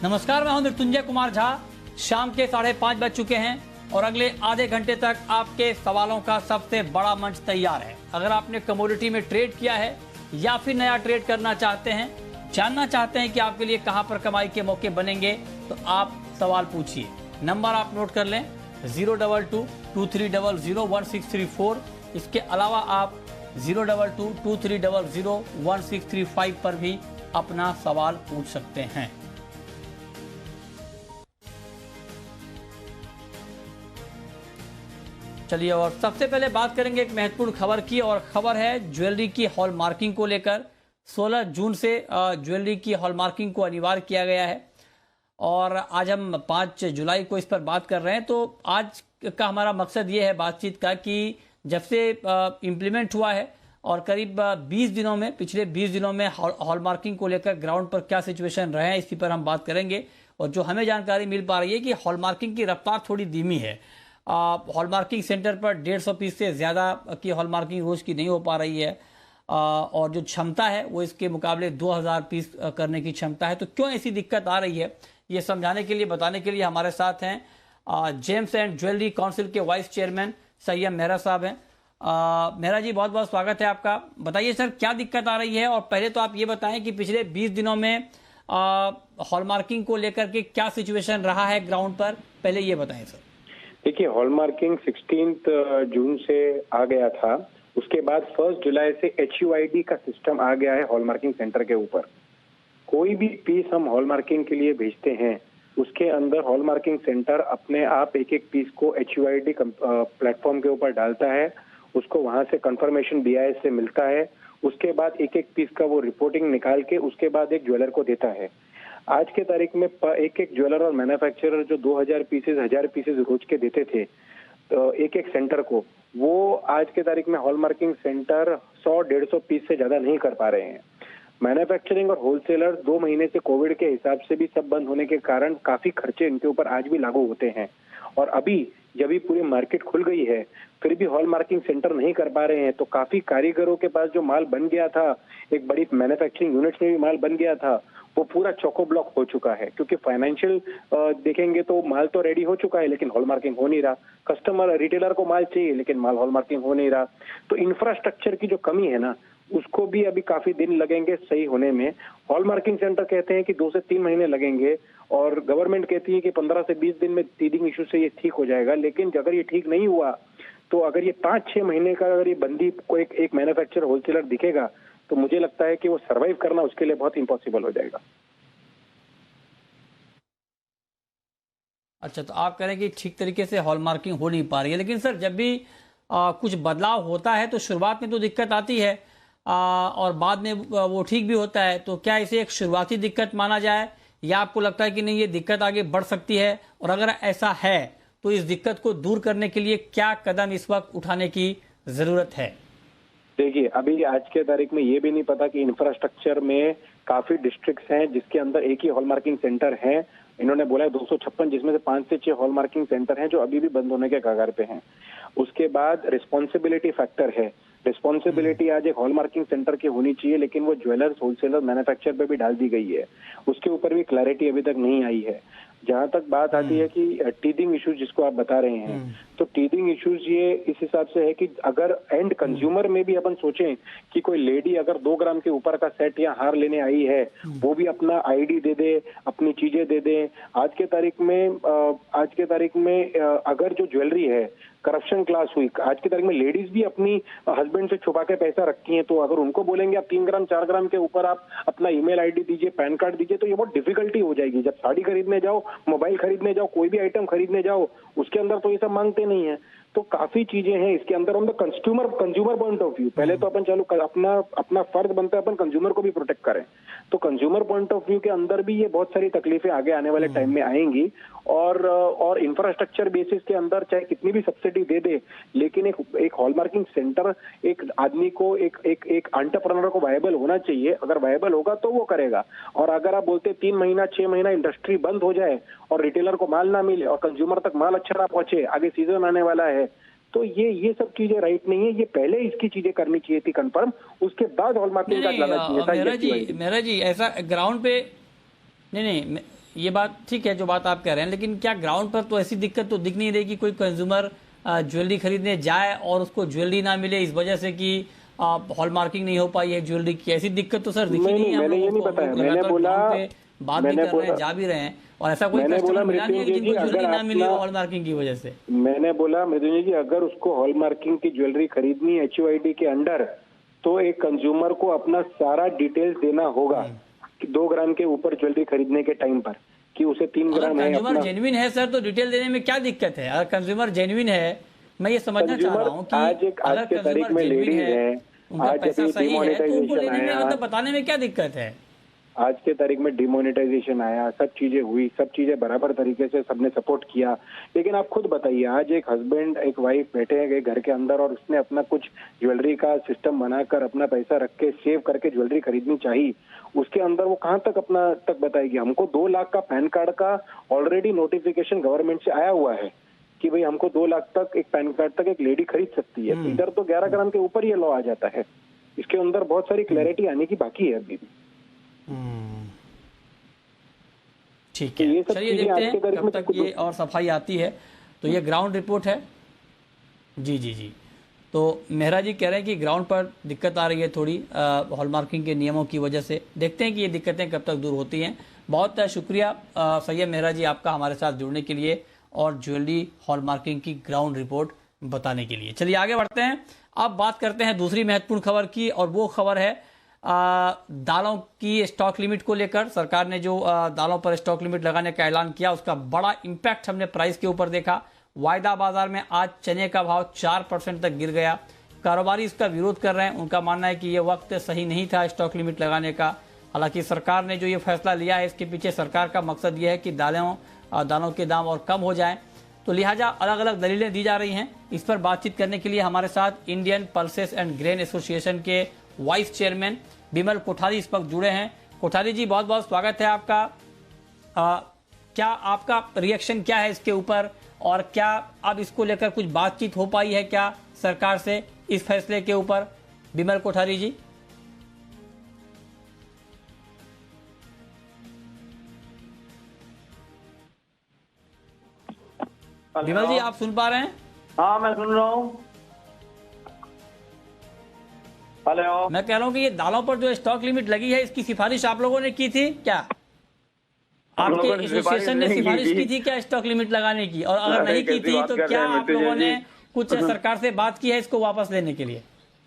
नमस्कार, मैं हूं मृत्युंजय कुमार झा। शाम के 5:30 बज चुके हैं और अगले आधे घंटे तक आपके सवालों का सबसे बड़ा मंच तैयार है। अगर आपने कमोडिटी में ट्रेड किया है या फिर नया ट्रेड करना चाहते हैं, जानना चाहते हैं कि आपके लिए कहां पर कमाई के मौके बनेंगे, तो आप सवाल पूछिए। नंबर आप नोट कर लें 022-2300-1634। इसके अलावा आप 022-2300-1635 पर भी अपना सवाल पूछ सकते हैं। चलिए, और सबसे पहले बात करेंगे एक महत्वपूर्ण खबर की, और खबर है ज्वेलरी की हॉलमार्किंग को लेकर। 16 जून से ज्वेलरी की हॉलमार्किंग को अनिवार्य किया गया है और आज हम 5 जुलाई को इस पर बात कर रहे हैं। तो आज का हमारा मकसद ये है बातचीत का कि जब से इम्प्लीमेंट हुआ है और करीब 20 दिनों में, पिछले 20 दिनों में हॉलमार्किंग को लेकर ग्राउंड पर क्या सिचुएशन रहे हैं, इसी पर हम बात करेंगे। और जो हमें जानकारी मिल पा रही है कि हॉलमार्किंग की रफ्तार थोड़ी धीमी है। हॉलमार्किंग सेंटर पर 150 पीस से ज़्यादा की हॉलमार्किंग रोज़ की नहीं हो पा रही है और जो क्षमता है वो इसके मुकाबले 2000 पीस करने की क्षमता है। तो क्यों ऐसी दिक्कत आ रही है, ये समझाने के लिए, बताने के लिए हमारे साथ हैं जेम्स एंड ज्वेलरी काउंसिल के वाइस चेयरमैन सैयद मेहरा साहब हैं। मेहरा जी, बहुत बहुत स्वागत है आपका। बताइए सर, क्या दिक्कत आ रही है, और पहले तो आप ये बताएं कि पिछले 20 दिनों में हॉलमार्किंग को लेकर के क्या सिचुएशन रहा है ग्राउंड पर, पहले ये बताएं सर। देखिए, हॉलमार्किंग 16 जून से आ गया था। उसके बाद 1 जुलाई से HUID का सिस्टम आ गया है हॉलमार्किंग सेंटर के ऊपर। कोई भी पीस हम हॉलमार्किंग के लिए भेजते हैं, उसके अंदर हॉलमार्किंग सेंटर अपने आप एक एक पीस को HUID प्लेटफॉर्म के ऊपर डालता है। उसको वहां से कंफर्मेशन BIS से मिलता है। उसके बाद एक एक पीस का वो रिपोर्टिंग निकाल के उसके बाद एक ज्वेलर को देता है। आज के तारीख में एक एक ज्वेलर और मैन्युफैक्चरर जो 2000 पीसेज 1000 पीसेज रोज के देते थे तो एक एक सेंटर को, वो आज के तारीख में हॉलमार्किंग सेंटर 100-150 पीस से ज्यादा नहीं कर पा रहे हैं। मैन्युफैक्चरिंग और होलसेलर 2 महीने से कोविड के हिसाब से भी सब बंद होने के कारण काफी खर्चे इनके ऊपर आज भी लागू होते हैं। और अभी जब भी पूरी मार्केट खुल गई है फिर भी हॉलमार्किंग सेंटर नहीं कर पा रहे हैं, तो काफी कारीगरों के पास जो माल बन गया था, एक बड़ी मैन्युफैक्चरिंग यूनिट्स में भी माल बन गया था, वो पूरा चोको ब्लॉक हो चुका है। क्योंकि फाइनेंशियल देखेंगे तो माल तो रेडी हो चुका है लेकिन हॉलमार्किंग हो नहीं रहा। कस्टमर रिटेलर को माल चाहिए लेकिन माल हॉलमार्किंग हो नहीं रहा। तो इंफ्रास्ट्रक्चर की जो कमी है ना, उसको भी अभी काफी दिन लगेंगे सही होने में। हॉलमार्किंग सेंटर कहते हैं कि 2 से 3 महीने लगेंगे और गवर्नमेंट कहती है कि 15 से 20 दिन में टीदिंग इशू से ये ठीक हो जाएगा। लेकिन अगर ये ठीक नहीं हुआ तो अगर ये 5-6 महीने का अगर ये बंदी को एक मैन्युफैक्चरर होलसेलर दिखेगा तो मुझे लगता है कि वो सरवाइव करना उसके लिए बहुत इम्पॉसिबल हो जाएगा। अच्छा, तो आप कह रहे हैं कि ठीक तरीके से हॉलमार्किंग हो नहीं पा रही है। लेकिन सर, जब भी कुछ बदलाव होता है तो शुरुआत में तो दिक्कत आती है और बाद में वो ठीक भी होता है। तो क्या इसे एक शुरुआती दिक्कत माना जाए, या आपको लगता है कि नहीं, ये दिक्कत आगे बढ़ सकती है? और अगर ऐसा है तो इस दिक्कत को दूर करने के लिए क्या कदम इस वक्त उठाने की जरूरत है? देखिए, अभी आज के तारीख में ये भी नहीं पता कि इंफ्रास्ट्रक्चर में काफी डिस्ट्रिक्ट्स हैं जिसके अंदर एक ही हॉलमार्किंग सेंटर है। इन्होंने बोला है 256, जिसमें से 5 से 6 हॉलमार्किंग सेंटर हैं जो अभी भी बंद होने के कगार पे हैं। उसके बाद रिस्पॉन्सिबिलिटी फैक्टर है। रिस्पॉन्सिबिलिटी आज एक हॉलमार्किंग सेंटर की होनी चाहिए, लेकिन वो ज्वेलर्स, होलसेलर, मैन्युफैक्चर पे भी डाल दी गई है। उसके ऊपर भी क्लैरिटी अभी तक नहीं आई है। जहां तक बात आती है कि टीदिंग इश्यूज जिसको आप बता रहे हैं, तो टीदिंग इश्यूज ये इस हिसाब से है कि अगर एंड कंज्यूमर में भी अपन सोचें कि कोई लेडी अगर 2 ग्राम के ऊपर का सेट या हार लेने आई है, वो भी अपना ID दे दे, अपनी चीजें दे दे। आज के तारीख में अगर जो ज्वेलरी है करप्शन क्लास हुई, आज की तारीख में लेडीज भी अपनी हस्बैंड से छुपा के पैसा रखती हैं। तो अगर उनको बोलेंगे आप 3 ग्राम 4 ग्राम के ऊपर आप अपना ईमेल ID दीजिए, पैन कार्ड दीजिए, तो ये बहुत डिफिकल्टी हो जाएगी। जब साड़ी खरीदने जाओ, मोबाइल खरीदने जाओ, कोई भी आइटम खरीदने जाओ, उसके अंदर तो ये सब मांगते नहीं है। तो काफी चीजें हैं इसके अंदर। On the consumer point of view पहले तो अपन चलो अपना फर्ज बनता है अपन कंज्यूमर को भी प्रोटेक्ट करें। तो कंज्यूमर पॉइंट ऑफ व्यू के अंदर भी ये बहुत सारी तकलीफें आगे आने वाले टाइम में आएंगी। और इंफ्रास्ट्रक्चर बेसिस के अंदर चाहे कितनी भी सब्सिडी दे दे, लेकिन एक हॉलमार्किंग सेंटर एक आदमी को, एक एंटरप्रेन्योर को वायबल होना चाहिए। अगर वायबल होगा तो वो करेगा। और अगर आप बोलते 3 महीना 6 महीना इंडस्ट्री बंद हो जाए और रिटेलर को माल ना मिले और कंज्यूमर तक माल अच्छा ना पहुंचे, आगे सीजन आने वाला है, तो ये सब चीजें राइट नहीं है। ये पहले इसकी चीजें करनी चाहिए थी कंफर्म, उसके बाद हॉलमार्किंग का लाना चाहिए था। मेरा जी ऐसा ग्राउंड पे नहीं, ये बात ठीक है जो बात आप कह रहे हैं, लेकिन क्या ग्राउंड पर तो ऐसी दिक्कत तो दिख नहीं रही कि कोई कंज्यूमर ज्वेलरी खरीदने जाए और उसको ज्वेलरी ना मिले इस वजह से कि हॉलमार्किंग नहीं हो पाई है ज्वेलरी की? ऐसी दिक्कत तो सर दिखी नहीं है। मैंने ये नहीं बताया, मैंने बोला, बात भी कर रहे हैं, जा भी रहे हैं, और ऐसा कोई कस्टमर मिला नहीं है कि जिनको ज्वेलरी ना मिली हो हॉलमार्किंग की वजह से। मैंने बोला मृत्युंजय जी, अगर उसको हॉलमार्किंग की ज्वेलरी खरीदनी है HUID के अंडर, तो एक कंज्यूमर को अपना सारा डिटेल्स देना होगा कि 2 ग्राम के ऊपर ज्वेलरी खरीदने के टाइम पर, कि उसे 3 ग्राम है। कंज्यूमर जेन्युइन है सर तो डिटेल देने में क्या दिक्कत है? अगर कंज्यूमर जेन्युइन है, मैं ये समझना चाह रहा हूँ कि आज के तारीख में लेडीज है, उनका पैसा सही है तो उनको लेने में मतलब बताने में क्या दिक्कत है? आज के तारीख में डिमोनेटाइजेशन आया, सब चीजें हुई, सब चीजें बराबर तरीके से सबने सपोर्ट किया, लेकिन आप खुद बताइए, आज एक हस्बैंड एक वाइफ बैठे हैं घर के अंदर और उसने अपना कुछ ज्वेलरी का सिस्टम बनाकर अपना पैसा रख के सेव करके ज्वेलरी खरीदनी चाहिए, उसके अंदर वो कहाँ तक अपना तक बताएगी? हमको 2 लाख का पैन कार्ड का ऑलरेडी नोटिफिकेशन गवर्नमेंट से आया हुआ है कि भाई हमको 2 लाख तक एक पैन कार्ड तक एक लेडी खरीद सकती है। इधर तो 11 ग्राम के ऊपर ये लॉ आ जाता है। इसके अंदर बहुत सारी क्लैरिटी आने की बाकी है अभी भी। ठीक है, चलिए देखते हैं कब तक ये और सफाई आती है। तो ये ग्राउंड रिपोर्ट है। जी जी जी, तो मेहरा जी कह रहे हैं कि ग्राउंड पर दिक्कत आ रही है थोड़ी हॉलमार्किंग के नियमों की वजह से। देखते हैं कि ये दिक्कतें कब तक दूर होती हैं। बहुत शुक्रिया सैयद मेहरा जी आपका हमारे साथ जुड़ने के लिए और ज्वेलरी हॉलमार्किंग की ग्राउंड रिपोर्ट बताने के लिए। चलिए आगे बढ़ते हैं। अब बात करते हैं दूसरी महत्वपूर्ण खबर की, और वो खबर है दालों की स्टॉक लिमिट को लेकर। सरकार ने जो दालों पर स्टॉक लिमिट लगाने का ऐलान किया, उसका बड़ा इम्पैक्ट हमने प्राइस के ऊपर देखा। वायदा बाजार में आज चने का भाव 4% तक गिर गया। कारोबारी इसका विरोध कर रहे हैं। उनका मानना है कि यह वक्त सही नहीं था स्टॉक लिमिट लगाने का। हालांकि सरकार ने जो ये फैसला लिया है, इसके पीछे सरकार का मकसद यह है कि दालों के दाम और कम हो जाएं। तो लिहाजा अलग अलग दलीलें दी जा रही हैं। इस पर बातचीत करने के लिए हमारे साथ Indian pulses and grain association के वाइस चेयरमैन बिमल कोठारी इस वक्त जुड़े हैं। कोठारी जी, बहुत बहुत स्वागत है आपका। क्या आपका रिएक्शन क्या है इसके ऊपर, और क्या अब इसको लेकर कुछ बातचीत हो पाई है क्या सरकार से इस फैसले के ऊपर? बिमल कोठारी जी। बिमल जी, आप सुन पा रहे हैं? हाँ, मैं सुन रहा हूँ। हेलो, मैं कह रहा हूँ कि ये दालों पर जो स्टॉक लिमिट लगी है, इसकी सिफारिश आप लोगों ने की थी क्या? आपके एसोसिएशन ने सिफारिश की थी क्या स्टॉक लिमिट लगाने की? और अगर नहीं की थी तो क्या आप लोगों ने कुछ सरकार से बात की है इसको वापस लेने के लिए?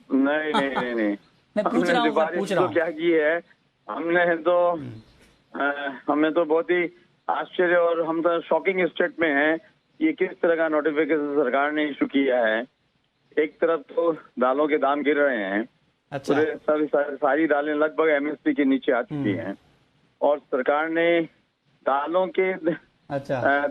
नहीं नहीं नहीं नहीं मैं पूछ रहा हूँ क्या की है हमने तो हमें तो बहुत ही आश्चर्य, और हम तो शॉकिंग स्टेट में हैं। ये किस तरह का नोटिफिकेशन सरकार ने इशू किया है। एक तरफ तो दालों के दाम गिर रहे हैं। अच्छा। सारी दालें लगभग MSP के नीचे आ चुकी हैं, और सरकार ने दालों के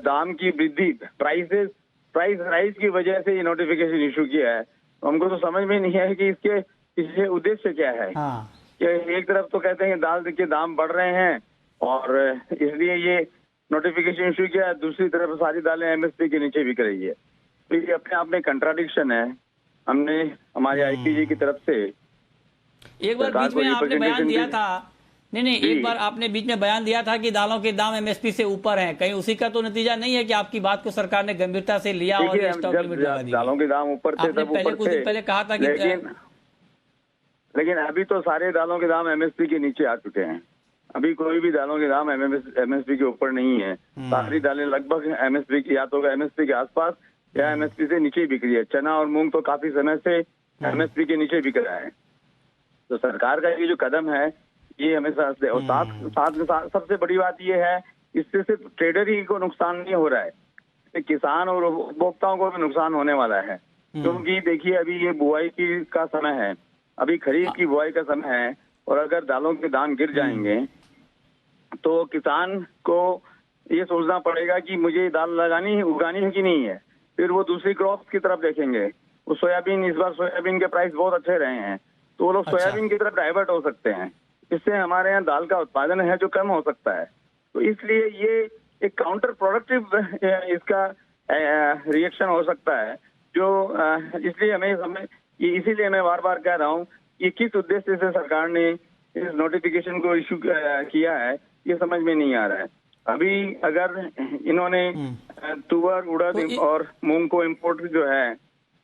दाम की वृद्धि प्राइस राइज की वजह से ये नोटिफिकेशन इशू किया है। तो हमको तो समझ में नहीं आया कि इसके पीछे उद्देश्य क्या है। कि एक तरफ तो कहते हैं दाल के दाम बढ़ रहे हैं और इसलिए ये नोटिफिकेशन इशू किया है, दूसरी तरफ सारी दालें MSP के नीचे बिक रही है। तो ये अपने आप में कंट्राडिक्शन है। हमने हमारे IPG की तरफ से एक बार बीच में आपने बयान दिया था, नहीं एक बार आपने बीच में बयान दिया था कि दालों के दाम MSP से ऊपर हैं। कहीं उसी का तो नतीजा नहीं है कि आपकी बात को सरकार ने गंभीरता से लिया और स्टॉक लिमिट लगा दी? दालों के दाम ऊपर थे, तब ऊपर कुछ दिन पहले कहा था कि लेकिन अभी तो सारे दालों के दाम MSP के नीचे आ चुके हैं। अभी कोई भी दालों के दाम MSP के ऊपर नहीं है। सारी दालें लगभग MSP की, या तो MSP के आसपास या MSP से नीचे बिक रही है। चना और मूंग तो काफी समय से MSP के नीचे बिक रहा है। तो सरकार का ये जो कदम है ये हमेशा से, और साथ सबसे बड़ी बात ये है, इससे सिर्फ ट्रेडर ही को नुकसान नहीं हो रहा है, किसान और उपभोक्ताओं को भी नुकसान होने वाला है। क्योंकि देखिए अभी ये बुआई का समय है, अभी खरीफ की बुआई का समय है, और अगर दालों के दाम गिर जाएंगे तो किसान को ये सोचना पड़ेगा कि मुझे दाल उगानी है कि नहीं है। फिर वो दूसरी क्रॉप्स की तरफ देखेंगे। वो सोयाबीन, इस बार सोयाबीन के प्राइस बहुत अच्छे रहे हैं, तो वो लोग सोयाबीन की तरफ डाइवर्ट हो सकते हैं। इससे हमारे यहाँ दाल का उत्पादन है जो कम हो सकता है। तो इसलिए ये एक काउंटर प्रोडक्टिव इसका रिएक्शन हो सकता है, जो इसलिए इसीलिए मैं बार बार कह रहा हूँ ये किस उद्देश्य से सरकार ने इस नोटिफिकेशन को इशू किया है, ये समझ में नहीं आ रहा है। अभी अगर इन्होंने तुअर उड़द और मूंग को इम्पोर्ट जो है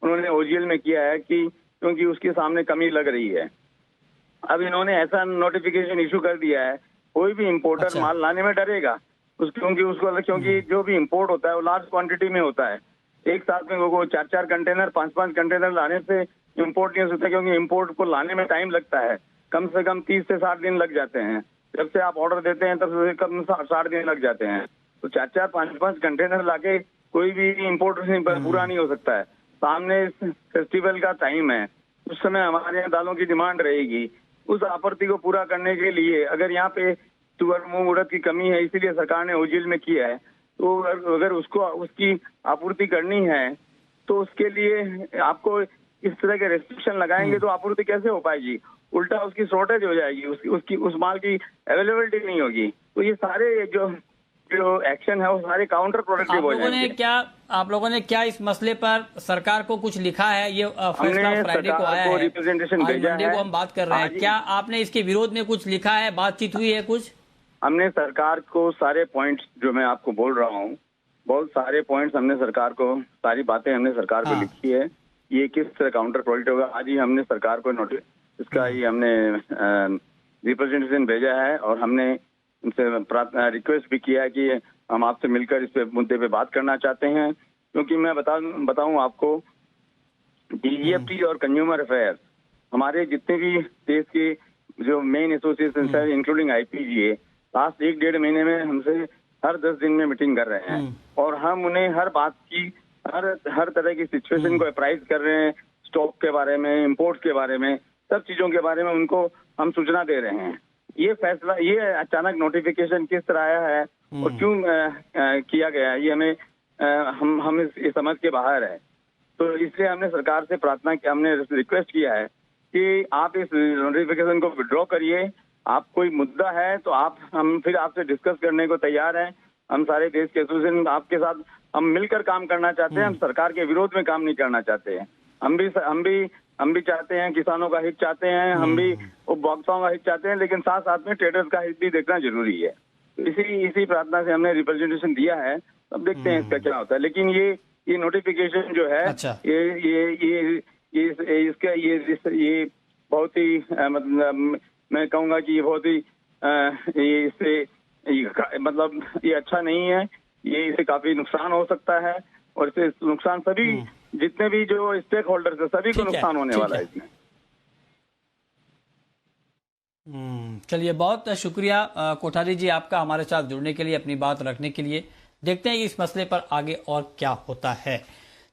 उन्होंने ओजीएल में किया है कि क्योंकि उसके सामने कमी लग रही है। अब इन्होंने ऐसा नोटिफिकेशन इशू कर दिया है, कोई भी इम्पोर्टर माल लाने में डरेगा क्योंकि जो भी इम्पोर्ट होता है वो लार्ज क्वांटिटी में होता है। एक साथ में वो 4-4 कंटेनर 5-5 कंटेनर लाने से इम्पोर्ट नहीं हो सकता, क्योंकि इम्पोर्ट को लाने में टाइम लगता है, कम से कम 30 से 60 दिन लग जाते हैं। जब से आप ऑर्डर देते हैं तब से कम 60 दिन लग जाते हैं। तो 4-4 5-5 कंटेनर लाके कोई भी इम्पोर्ट पूरा नहीं हो सकता है। सामने फेस्टिवल का टाइम है, उस समय हमारे यहाँ दालों की डिमांड रहेगी। उस आपूर्ति को पूरा करने के लिए अगर यहाँ पे तुअर मूंग उड़द की कमी है, इसीलिए सरकार ने ओजीएल में किया है, तो अगर उसकी आपूर्ति करनी है तो उसके लिए आपको इस तरह के रेस्ट्रिक्शन लगाएंगे तो आपूर्ति कैसे हो पाएगी? उल्टा उसकी शॉर्टेज हो जाएगी, उसकी उस माल की अवेलेबिलिटी नहीं होगी। तो ये सारे जो एक्शन है वो सारे काउंटर प्रोडक्टिव हो जाएंगे। आप लोगों ने क्या इस मसले पर सरकार को कुछ लिखा है? ये फैसला फ्राइडे को आया है, रिप्रेजेंटेशन भेजा है, को हम बात कर रहे हैं। क्या आपने इसके विरोध में कुछ लिखा है, बातचीत हुई है कुछ? हमने सरकार को सारे पॉइंट्स जो मैं आपको बोल रहा हूँ, बहुत सारे पॉइंट्स हमने सरकार को, सारी बातें हमने सरकार को लिखी है। ये किस तरह काउंटर प्रोडक्टिव होगा, आज ही हमने सरकार को नोटिस इसका ही हमने रिप्रेजेंटेशन भेजा है और हमने उनसे रिक्वेस्ट भी किया है कि हम आपसे मिलकर इस मुद्दे पे बात करना चाहते हैं। क्योंकि मैं बताऊं आपको, DGFT और कंज्यूमर अफेयर्स हमारे जितने भी देश के जो मेन एसोसिएशन है इंक्लूडिंग IPGA, लास्ट 1-1.5 महीने में हमसे हर 10 दिन में मीटिंग कर रहे हैं और हम उन्हें हर बात की हर तरह की सिचुएशन को अप्राइज कर रहे हैं। स्टॉक के बारे में, इम्पोर्ट के बारे में, सब चीजों के बारे में उनको हम सूचना दे रहे हैं। ये फैसला, ये अचानक नोटिफिकेशन किस तरह आया है और क्यों किया गया है, ये हमें हम इस समझ के बाहर है। तो इसलिए हमने सरकार से प्रार्थना की, हमने रिक्वेस्ट किया है कि आप इस नोटिफिकेशन को विड्रॉ करिए। आप कोई मुद्दा है तो हम फिर आपसे डिस्कस करने को तैयार हैं। हम सारे देश के एसोसिएशन आपके साथ हम मिलकर काम करना चाहते हैं। हम सरकार के विरोध में काम नहीं करना चाहते हैं। हम भी चाहते हैं, किसानों का हित चाहते हैं, हम भी उपभोक्ताओं का हित चाहते हैं, लेकिन साथ साथ में ट्रेडर्स का हित भी देखना जरूरी है। इसी प्रार्थना से हमने रिप्रेजेंटेशन दिया है। अब देखते हैं इसका क्या होता है। लेकिन ये नोटिफिकेशन जो है, ये बहुत ही मतलब मैं कहूँगा कि ये बहुत ही मतलब ये अच्छा नहीं है। ये इससे काफी नुकसान हो सकता है और इससे नुकसान सभी जितने भी जो स्टेक होल्डर्स है सभी को नुकसान होने वाला है इसमें। चलिए, बहुत शुक्रिया कोठारी जी आपका हमारे साथ जुड़ने के लिए, अपनी बात रखने के लिए। देखते हैं इस मसले पर आगे और क्या होता है।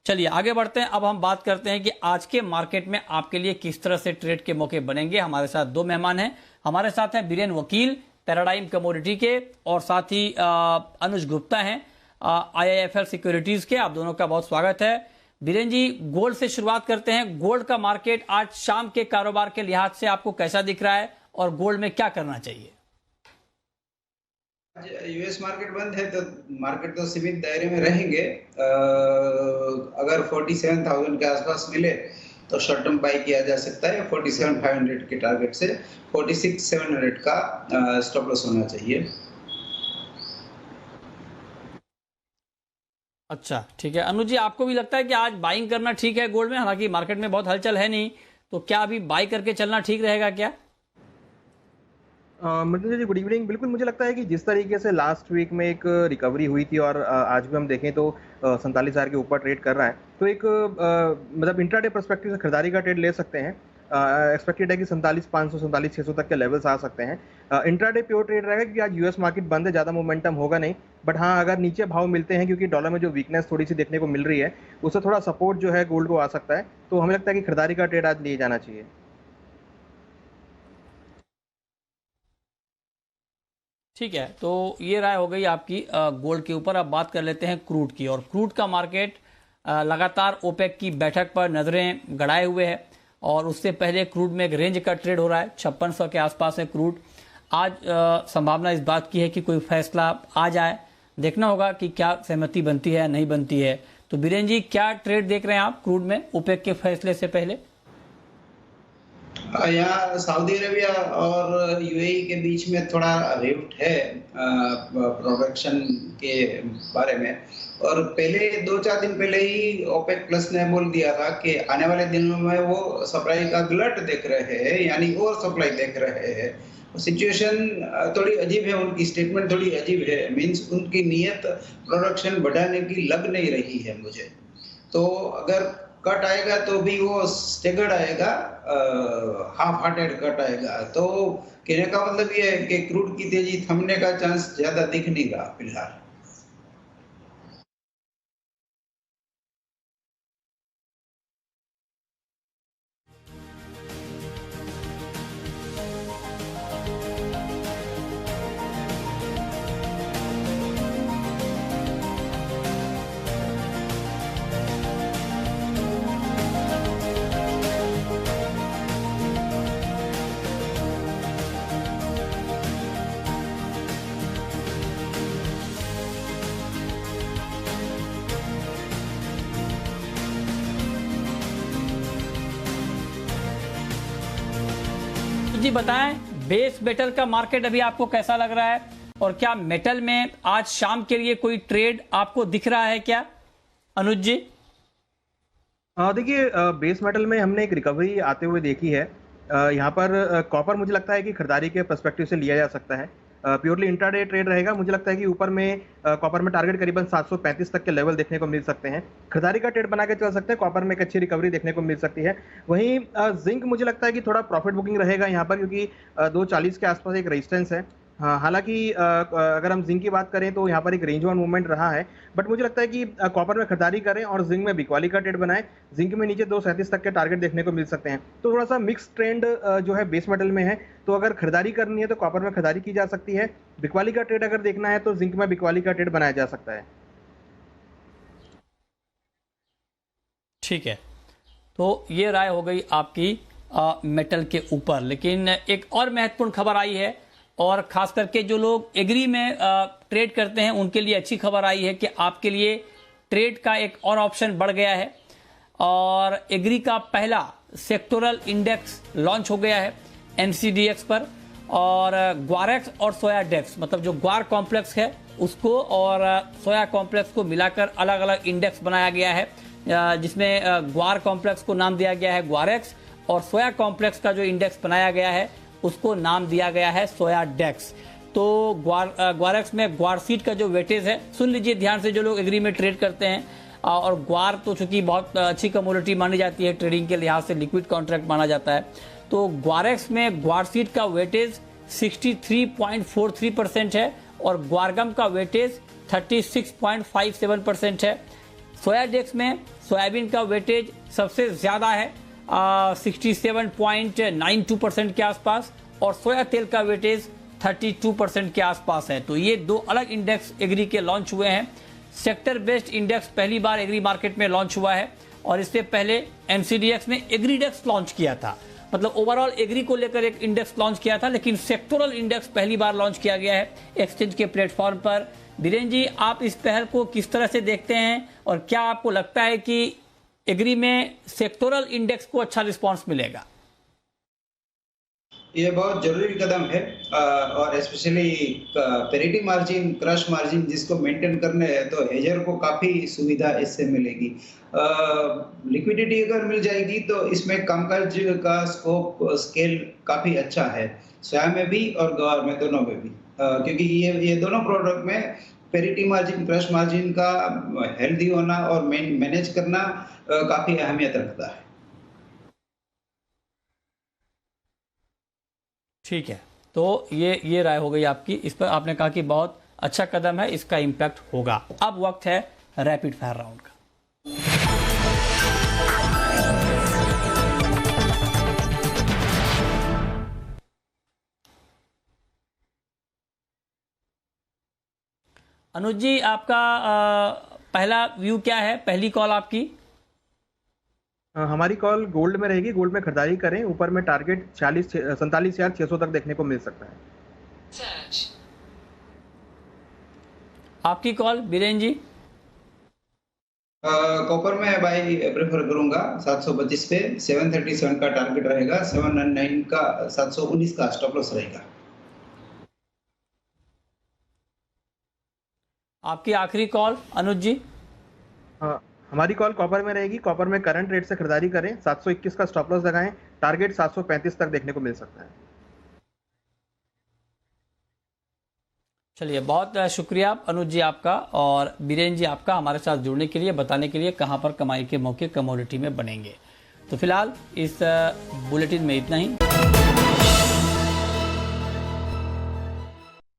चलिए आगे बढ़ते हैं। अब हम बात करते हैं कि आज के मार्केट में आपके लिए किस तरह से ट्रेड के मौके बनेंगे। हमारे साथ 2 मेहमान हैं। हमारे साथ हैं बीरेन वकील पैराडाइम कमोडिटी के, और साथ ही अनुज गुप्ता हैं IIFL सिक्योरिटीज के। आप दोनों का बहुत स्वागत है। बीरेन जी, गोल्ड से शुरुआत करते हैं। गोल्ड का मार्केट आज शाम के कारोबार के लिहाज से आपको कैसा दिख रहा है और गोल्ड में क्या करना चाहिए? US मार्केट बंद है तो मार्केट तो सीमित दायरे में रहेंगे। अगर 47,000 के आसपास मिले तो शॉर्ट टर्म बाई किया जा सकता है। 47,500 के टारगेट से 46,700 का स्टॉप लॉस होना चाहिए। अच्छा, ठीक है। अनुज जी, आपको भी लगता है कि आज बाइंग करना ठीक है गोल्ड में? हालांकि मार्केट में बहुत हलचल है नहीं, तो क्या अभी बाई करके चलना ठीक रहेगा क्या? मतलब जी, गुड इवनिंग। बिल्कुल, मुझे लगता है कि जिस तरीके से लास्ट वीक में एक रिकवरी हुई थी और आज भी हम देखें तो 47,000 के ऊपर ट्रेड कर रहा है, तो एक मतलब इंट्राडे पर्सपेक्टिव से खरीदारी का ट्रेड ले सकते हैं। एक्सपेक्टेड है कि 47,500 47,600 तक के लेवल्स आ सकते हैं। इंट्राडे प्योर ट्रेड रहेगा क्योंकि आज US मार्केट बंद है, ज़्यादा मोमेंटम होगा नहीं। बट हाँ, अगर नीचे भाव मिलते हैं, क्योंकि डॉलर में जो वीकनेस थोड़ी सी देखने को मिल रही है, उससे थोड़ा सपोर्ट जो है गोल्ड को आ सकता है। तो हमें लगता है कि खरीदारी का ट्रेड आज लिए जाना चाहिए। ठीक है, तो ये राय हो गई आपकी गोल्ड के ऊपर। अब बात कर लेते हैं क्रूड की। और क्रूड का मार्केट लगातार ओपेक की बैठक पर नजरें गड़ाए हुए है और उससे पहले क्रूड में एक रेंज का ट्रेड हो रहा है। 5600 के आसपास है क्रूड। आज संभावना इस बात की है कि कोई फैसला आ जाए। देखना होगा कि क्या सहमति बनती है नहीं बनती है। तो बीरेन जी, क्या ट्रेड देख रहे हैं आप क्रूड में ओपेक के फैसले से पहले? यहाँ सऊदी अरेबिया और यूएई के बीच में थोड़ा रिफ्ट है प्रोडक्शन के बारे में। और पहले 2-4 दिन पहले ही ओपेक प्लस ने बोल दिया था कि आने वाले दिनों में वो सप्लाई का गलट देख रहे हैं, यानी ओवर सप्लाई देख रहे हैं। सिचुएशन थोड़ी अजीब है, उनकी स्टेटमेंट थोड़ी अजीब है, मींस उनकी नीयत प्रोडक्शन बढ़ाने की लग नहीं रही है मुझे। तो अगर कट आएगा तो भी वो स्टेगर्ड आएगा, हाफ हार्टेड कट आएगा। तो कहने का मतलब ये है कि क्रूड की तेजी थमने का चांस ज्यादा दिख नहीं रहा फिलहाल। जी बताएं, बेस मेटल का मार्केट अभी आपको कैसा लग रहा है, और क्या मेटल में आज शाम के लिए कोई ट्रेड आपको दिख रहा है क्या, अनुज जी? देखिए, बेस मेटल में हमने एक रिकवरी आते हुए देखी है। यहाँ पर कॉपर मुझे लगता है कि खरीदारी के पर्सपेक्टिव से लिया जा सकता है। प्योरली इंट्राडे ट्रेड रहेगा। मुझे लगता है कि ऊपर में कॉपर में टारगेट करीबन 735 तक के लेवल देखने को मिल सकते हैं। खरीदारी का ट्रेड बना के चल सकते हैं। कॉपर में एक अच्छी रिकवरी देखने को मिल सकती है। वहीं जिंक मुझे लगता है कि थोड़ा प्रॉफिट बुकिंग रहेगा यहाँ पर, क्योंकि 240 के आसपास एक रेजिस्टेंस है। हाँ, हालांकि अगर हम जिंक की बात करें तो यहाँ पर एक रेंज वन मूवमेंट रहा है, बट मुझे लगता है कि कॉपर में खरीदारी करें और जिंक में बिकवाली का ट्रेड बनाएं। जिंक में नीचे 237 तक के टारगेट देखने को मिल सकते हैं। तो थोड़ा सा मिक्स ट्रेंड जो है बेस मेटल में है। तो अगर खरीदारी करनी है तो कॉपर में खरीदारी की जा सकती है। बिकवाली का ट्रेड अगर देखना है तो जिंक में बिकवाली का ट्रेड बनाया जा सकता है। ठीक है, तो ये राय हो गई आपकी मेटल के ऊपर। लेकिन एक और महत्वपूर्ण खबर आई है, और खास करके जो लोग एग्री में ट्रेड करते हैं उनके लिए अच्छी खबर आई है कि आपके लिए ट्रेड का एक और ऑप्शन बढ़ गया है। और एग्री का पहला सेक्टोरल इंडेक्स लॉन्च हो गया है NCDX पर, और ग्वारेक्स और सोयाडेक्स, मतलब जो ग्वार कॉम्प्लेक्स है उसको और सोया कॉम्प्लेक्स को मिलाकर अलग अलग इंडेक्स बनाया गया है, जिसमें ग्वार कॉम्प्लेक्स को नाम दिया गया है ग्वारेक्स, और सोया कॉम्प्लेक्स का जो इंडेक्स बनाया गया है उसको नाम दिया गया है सोयाडेक्स। तो ग्वारेक्स में ग्वार सीड का जो वेटेज है, सुन लीजिए ध्यान से जो लोग एग्री में ट्रेड करते हैं, और ग्वार तो चूंकि बहुत अच्छी कमोडिटी मानी जाती है, ट्रेडिंग के लिहाज से लिक्विड कॉन्ट्रैक्ट माना जाता है। तो ग्वारेक्स में ग्वार सीड का वेटेज 63.43% है, और ग्वारगम का वेटेज 36.57% है। सोयाडेक्स में सोयाबीन का वेटेज सबसे ज्यादा है, 67.92% के आसपास, और सोया तेल का वेटेज 32% के आसपास है। तो ये दो अलग इंडेक्स एग्री के लॉन्च हुए हैं। सेक्टर बेस्ड इंडेक्स पहली बार एग्री मार्केट में लॉन्च हुआ है, और इससे पहले NCDX ने एग्रीडेक्स लॉन्च किया था, मतलब ओवरऑल एग्री को लेकर एक इंडेक्स लॉन्च किया था, लेकिन सेक्टोरल इंडेक्स पहली बार लॉन्च किया गया है एक्सचेंज के प्लेटफॉर्म पर। बीरेन जी, आप इस पहल को किस तरह से देखते हैं, और क्या आपको लगता है कि एग्री में सेक्टोरल इंडेक्स को अच्छा रिस्पांस मिलेगा? ये बहुत जरूरी कदम है, और specially parity margin, crush margin जिसको मेंटेन करने हैं तो हेजर को काफी सुविधा इससे मिलेगी। लिक्विडिटी अगर मिल जाएगी तो इसमें कामकाज का स्कोप स्केल काफी अच्छा है, सोया में भी और ग्वार में, दोनों में भी, क्योंकि ये दोनों प्रोडक्ट में पेरिटी मार्जिन, क्रश मार्जिन का हेल्दी होना और मैनेज करना काफी अहमियत रखता है। ठीक है, तो ये राय हो गई आपकी। इस पर आपने कहा कि बहुत अच्छा कदम है, इसका इम्पैक्ट होगा। अब वक्त है रैपिड फायर राउंड का। अनुज जी, आपका पहला व्यू क्या है, पहली कॉल आपकी? हमारी कॉल गोल्ड में रहेगी। गोल्ड में खरीदारी करें। ऊपर में टारगेट 47,600 तक देखने को मिल सकता है। आपकी कॉल बीरेन जी? कॉपर में बाई प्रेफर करूंगा 725 पे। 737 का टारगेट रहेगा, 719 का 719 का स्टॉप लॉस रहेगा। आपकी आखिरी कॉल अनुज जी। हाँ, हमारी कॉल कॉपर में रहेगी। कॉपर में करंट रेट से खरीदारी करें, 721 का स्टॉप लॉस लगाएं, टारगेट 735 तक देखने को मिल सकता है। चलिए, बहुत शुक्रिया अनुज जी आपका और बीरेन जी आपका हमारे साथ जुड़ने के लिए, बताने के लिए कहां पर कमाई के मौके कमोडिटी में बनेंगे। तो फिलहाल इस बुलेटिन में इतना ही।